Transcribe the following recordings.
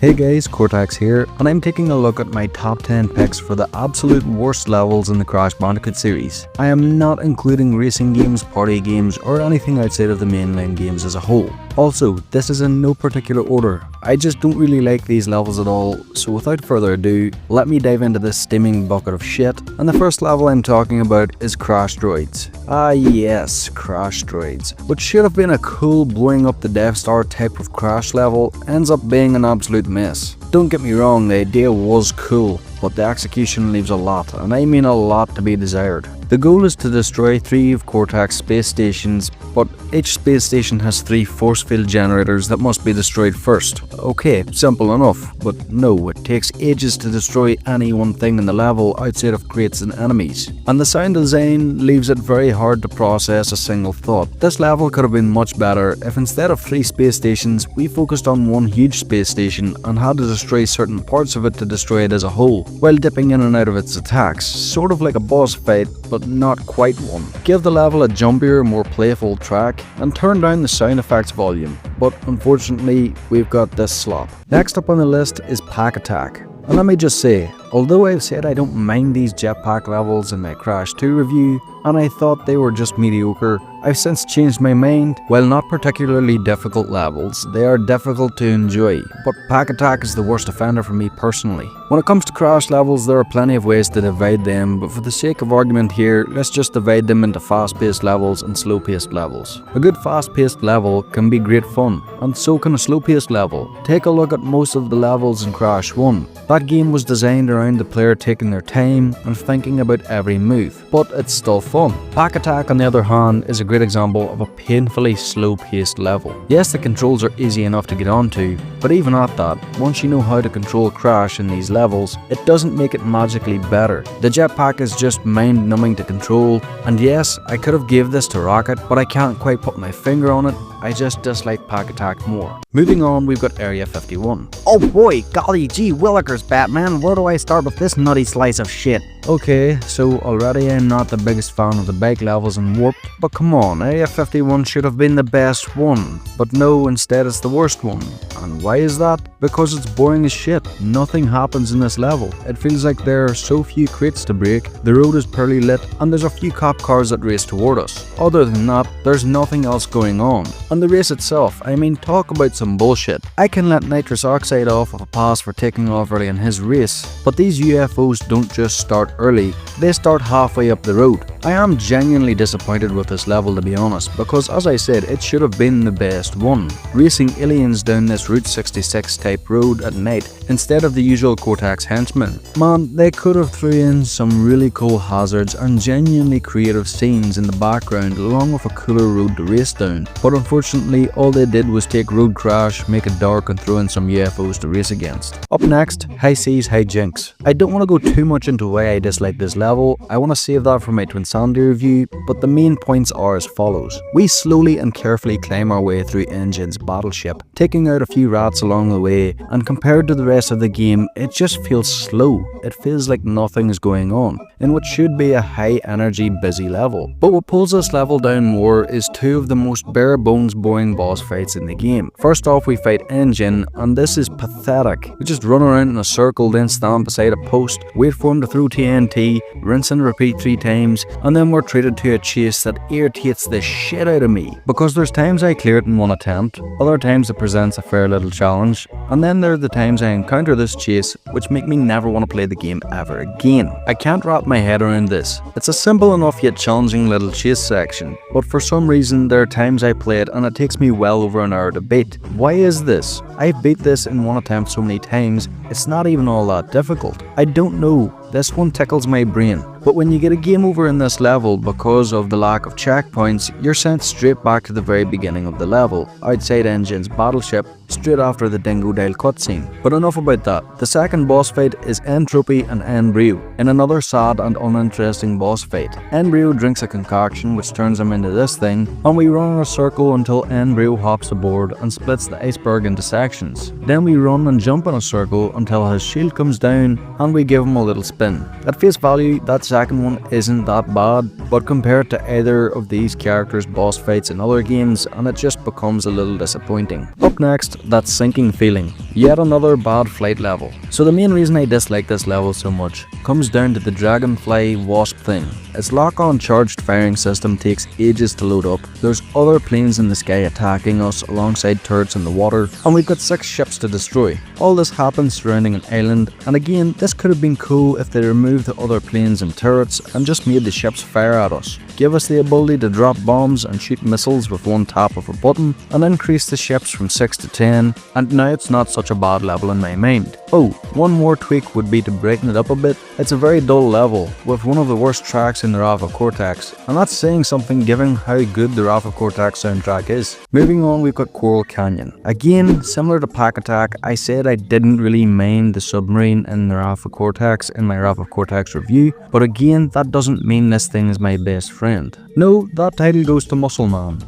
Hey guys, Cortex here, and I'm taking a look at my top 10 picks for the absolute worst levels in the Crash Bandicoot series. I am not including racing games, party games, or anything outside of the mainline games as a whole. Also, this is in no particular order. I just don't really like these levels at all, so without further ado, let me dive into this steaming bucket of shit. And the first level I'm talking about is Crash Droids. Ah yes, Crash Droids, which should have been a cool blowing up the Death Star type of crash level, ends up being an absolute mess. Don't get me wrong, the idea was cool, but the execution leaves a lot, and I mean a lot, to be desired. The goal is to destroy 3 of Cortex space stations, but each space station has 3 force field generators that must be destroyed first. Okay, simple enough, but no, it takes ages to destroy any one thing in the level outside of crates and enemies. And the sound design leaves it very hard to process a single thought. This level could have been much better if instead of 3 space stations, we focused on one huge space station and had to destroy certain parts of it to destroy it as a whole, while dipping in and out of its attacks, sort of like a boss fight, but not quite one. Give the level a jumpier, more playful track, and turn down the sound effects volume, but unfortunately we've got this slop. Next up on the list is Pack Attack. And let me just say, although I've said I don't mind these jetpack levels in my Crash 2 review, and I thought they were just mediocre, I've since changed my mind. While not particularly difficult levels, they are difficult to enjoy, but Pack Attack is the worst offender for me personally. When it comes to Crash levels, there are plenty of ways to divide them, but for the sake of argument here, let's just divide them into fast-paced levels and slow-paced levels. A good fast-paced level can be great fun, and so can a slow-paced level. Take a look at most of the levels in Crash 1. That game was designed around the player taking their time and thinking about every move, but it's still fun. Pack Attack, on the other hand, is a great example of a painfully slow-paced level. Yes, the controls are easy enough to get onto, but even at that, once you know how to control Crash in these levels, it doesn't make it magically better. The jetpack is just mind-numbing to control, and yes, I could have gave this to Rocket, but I can't quite put my finger on it. I just dislike Pack Attack more. Moving on, we've got Area 51. Oh boy, golly gee willikers, Batman, where do I start with this nutty slice of shit? Okay, so already I'm not the biggest fan of the bike levels in Warp, but come on, Area 51 should have been the best one, but no, instead it's the worst one. And why is that? Because it's boring as shit. Nothing happens in this level. It feels like there are so few crates to break, the road is poorly lit, and there's a few cop cars that race toward us. Other than that, there's nothing else going on. And the race itself, I mean, talk about some bullshit. I can let Nitrous Oxide off with a pass for taking off early in his race, but these UFOs don't just start early, they start halfway up the road. I am genuinely disappointed with this level, to be honest, because as I said, it should have been the best one. Racing aliens down this Route 66 type road at night instead of the usual Cortex henchmen. Man, they could have threw in some really cool hazards and genuinely creative scenes in the background along with a cooler road to race down, but unfortunately all they did was take Road Crash, make it dark and throw in some UFOs to race against. Up next, High Seas High Jinx. I don't want to go too much into why I dislike this level, I want to save that for my Twin Sandy review, but the main points are as follows. We slowly and carefully climb our way through Engine's battleship, taking out a few rats along the way, and compared to the rest of the game, it just feels slow. It feels like nothing is going on, in what should be a high energy busy level. But what pulls this level down more is 2 of the most bare bones boring boss fights in the game. First off, we fight Engine, and this is pathetic. We just run around in a circle, then stand beside a post, wait for him to throw TNT, rinse and repeat 3 times, and then we're treated to a chase that irritates the shit out of me. Because there's times I clear it in one attempt, other times it presents a fair little challenge, and then there are the times I encounter this chase which make me never want to play the game ever again. I can't wrap my head around this. It's a simple enough yet challenging little chase section, but for some reason there are times I play it and it takes me well over an hour to beat. Why is this? I've beat this in one attempt so many times, it's not even all that difficult. I don't know. This one tickles my brain. But when you get a game over in this level because of the lack of checkpoints, you're sent straight back to the very beginning of the level, outside Engine's battleship, straight after the Dingo Dial cutscene. But enough about that. The second boss fight is Entropy and Embryo, in another sad and uninteresting boss fight. Embryo drinks a concoction which turns him into this thing, and we run in a circle until Embryo hops aboard and splits the iceberg into sections. Then we run and jump in a circle until his shield comes down and we give him a little spin. At face value, that's second one isn't that bad, but compared to either of these characters' boss fights in other games, and it just becomes a little disappointing. Up next, that sinking feeling. Yet another bad flight level. So the main reason I dislike this level so much comes down to the dragonfly wasp thing. Its lock-on charged firing system takes ages to load up, there's other planes in the sky attacking us alongside turrets in the water, and we've got 6 ships to destroy. All this happens surrounding an island, and again, this could have been cool if they removed the other planes and turrets and just made the ships fire at us. Give us the ability to drop bombs and shoot missiles with one tap of a button, and increase the ships from 6 to 10, and now it's not such a bad level in my mind. Oh, one more tweak would be to brighten it up a bit. It's a very dull level, with one of the worst tracks in the Wrath of Cortex, and that's saying something given how good the Wrath of Cortex soundtrack is. Moving on, we've got Coral Canyon. Again, similar to Pack Attack, I said I didn't really mind the submarine in the Wrath of Cortex in my Wrath of Cortex review, but again, that doesn't mean this thing is my best friend. No, that title goes to Muscle Man.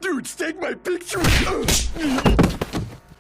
Dude, take my picture!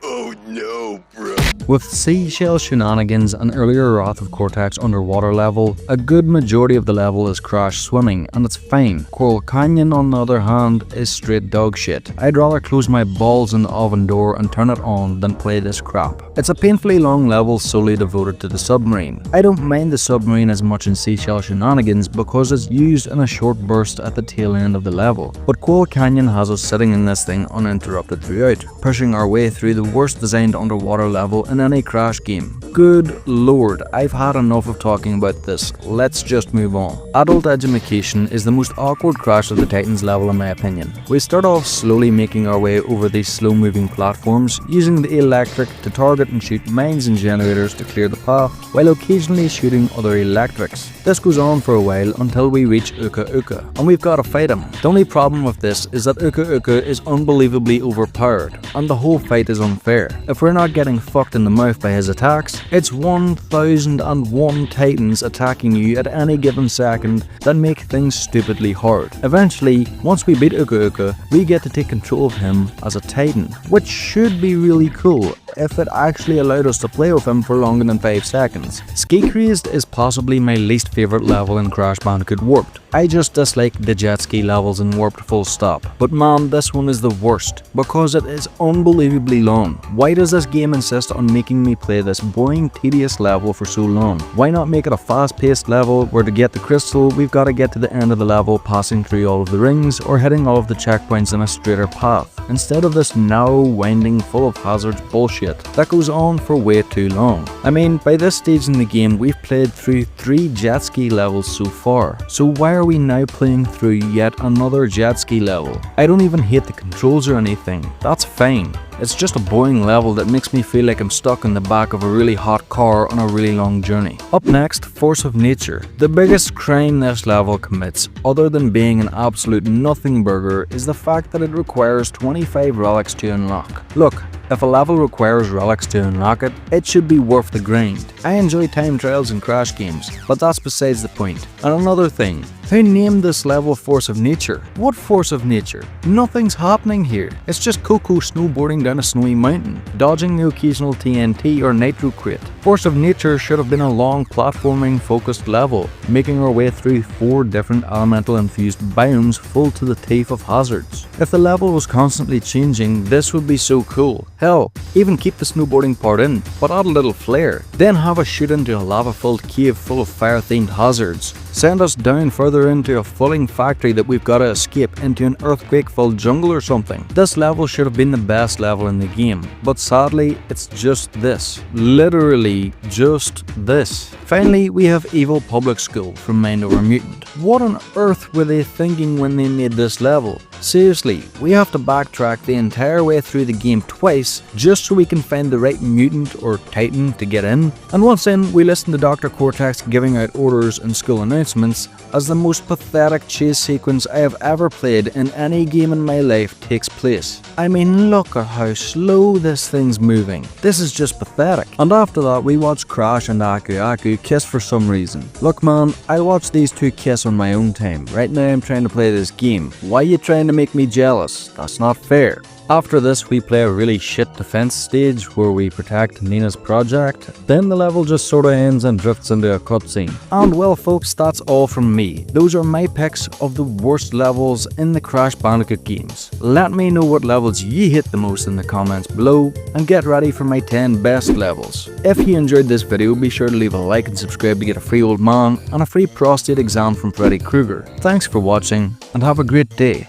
Oh no, bro. With seashell shenanigans and earlier Wrath of Cortex underwater level, a good majority of the level is crash swimming, and it's fine. Coral Canyon, on the other hand, is straight dog shit. I'd rather close my balls in the oven door and turn it on than play this crap. It's a painfully long level solely devoted to the submarine. I don't mind the submarine as much in seashell shenanigans because it's used in a short burst at the tail end of the level, but Coral Canyon has us sitting in this thing uninterrupted throughout, pushing our way through the worst designed underwater level in any Crash game. Good lord, I've had enough of talking about this. Let's just move on. Adult Education is the most awkward Crash of the Titans level in my opinion. We start off slowly making our way over these slow moving platforms, using the electric to target and shoot mines and generators to clear the path, while occasionally shooting other electrics. This goes on for a while until we reach Uka Uka, and we've got to fight him. The only problem with this is that Uka Uka is unbelievably overpowered, and the whole fight is unfair. If we're not getting fucked in the mouth by his attacks, it's 1001 Titans attacking you at any given second that make things stupidly hard. Eventually, once we beat Uka Uka, we get to take control of him as a Titan, which should be really cool if it actually allowed us to play with him for longer than 5 seconds. Ski Crazed is possibly my least favourite level in Crash Bandicoot Warped. I just dislike the jet ski levels in Warped full stop. But man, this one is the worst, because it is unbelievably long. Why does this game insist on making me play this boring, tedious level for so long? Why not make it a fast-paced level where to get the crystal, we've got to get to the end of the level passing through all of the rings or hitting all of the checkpoints in a straighter path, instead of this narrow, winding, full of hazards bullshit that goes on for way too long. I mean, by this stage in the game, we've played through 3 jet ski levels so far, so why are we now playing through yet another jet ski level? I don't even hate the controls or anything, that's fine. It's just a boring level that makes me feel like I'm stuck in the back of a really hot car on a really long journey. Up next, Force of Nature. The biggest crime this level commits, other than being an absolute nothing burger, is the fact that it requires 25 relics to unlock. Look, if a level requires relics to unlock it, it should be worth the grind. I enjoy time trials and Crash games, but that's besides the point. And another thing, who named this level Force of Nature? What Force of Nature? Nothing's happening here. It's just Coco snowboarding down a snowy mountain, dodging the occasional TNT or Nitro crate. Force of Nature should have been a long platforming focused level, making our way through 4 different elemental infused biomes full to the teeth of hazards. If the level was constantly changing, this would be so cool. Hell, even keep the snowboarding part in, but add a little flair. Then have us shoot into a lava-filled cave full of fire-themed hazards. Send us down further into a flooding factory that we've got to escape into an earthquake-filled jungle or something. This level should have been the best level in the game, but sadly, it's just this. Literally, just this. Finally, we have Evil Public School from Mind Over Mutant. What on earth were they thinking when they made this level? Seriously, we have to backtrack the entire way through the game twice just so we can find the right mutant or titan to get in. And once in, we listen to Dr. Cortex giving out orders and school announcements as the most pathetic chase sequence I have ever played in any game in my life takes place. I mean, look at how slow this thing's moving. This is just pathetic. And after that, we watch Crash and Aku Aku kiss for some reason. Look man, I'll watch these two kiss on my own time. Right now I'm trying to play this game. Why are you trying to make me jealous? That's not fair. After this, we play a really shit defense stage where we protect Nina's project. Then the level just sorta ends and drifts into a cutscene. And well folks, that's all from me. Those are my picks of the worst levels in the Crash Bandicoot games. Let me know what levels you hate the most in the comments below, and get ready for my 10 best levels. If you enjoyed this video, be sure to leave a like and subscribe to get a free old man and a free prostate exam from Freddy Krueger. Thanks for watching and have a great day.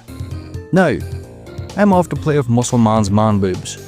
Now, I'm off to play with Muscle Man's man boobs.